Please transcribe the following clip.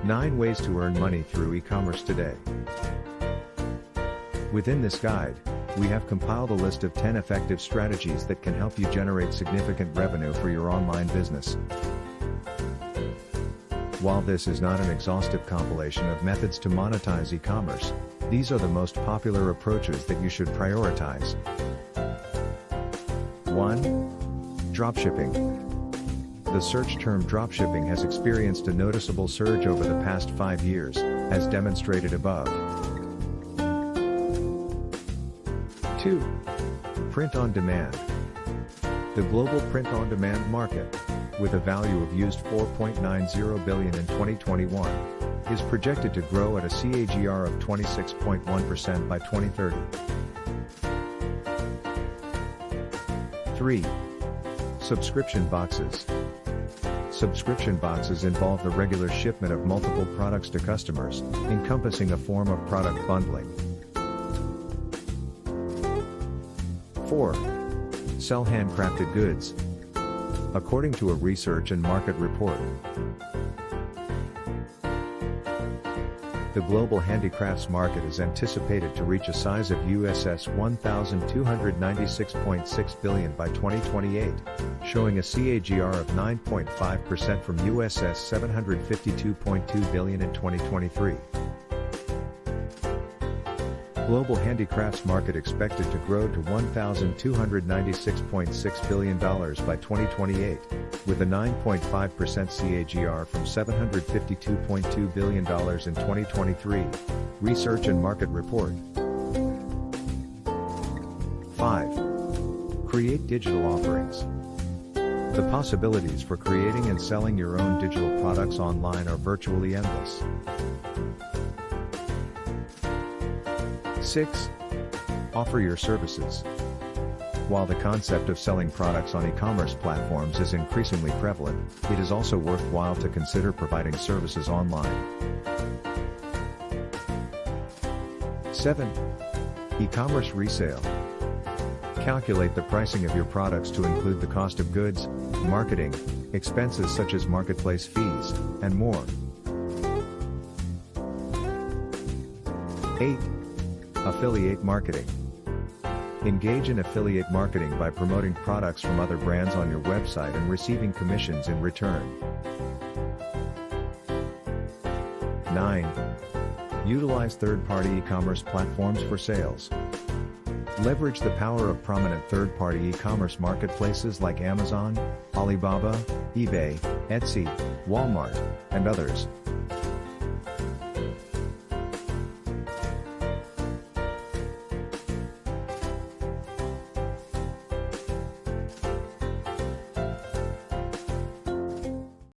9 Ways to Earn Money Through E-Commerce Today. Within this guide, we have compiled a list of 10 effective strategies that can help you generate significant revenue for your online business. While this is not an exhaustive compilation of methods to monetize e-commerce, these are the most popular approaches that you should prioritize. 1. Dropshipping. The search term dropshipping has experienced a noticeable surge over the past 5 years, as demonstrated above. 2. Print on demand. The global print-on-demand market, with a value of used $4.90 billion in 2021, is projected to grow at a CAGR of 26.1% by 2030. 3. Subscription boxes. Subscription boxes involve the regular shipment of multiple products to customers, encompassing a form of product bundling. 4. Sell handcrafted goods. According to a research and market report, the global handicrafts market is anticipated to reach a size of $1,296.6 billion by 2028, showing a CAGR of 9.5% from $752.2 billion in 2023. Global handicrafts market expected to grow to $1,296.6 billion by 2028, with a 9.5% CAGR from $752.2 billion in 2023, Research and Market Report. 5. Create digital offerings. The possibilities for creating and selling your own digital products online are virtually endless. 6. Offer your services. While the concept of selling products on e-commerce platforms is increasingly prevalent, it is also worthwhile to consider providing services online. 7. E-commerce resale. Calculate the pricing of your products to include the cost of goods, marketing, expenses such as marketplace fees, and more. 8. Affiliate marketing. Engage in affiliate marketing by promoting products from other brands on your website and receiving commissions in return. 9. Utilize third-party e-commerce platforms for sales. Leverage the power of prominent third-party e-commerce marketplaces like Amazon, Alibaba, eBay, Etsy, Walmart, and others.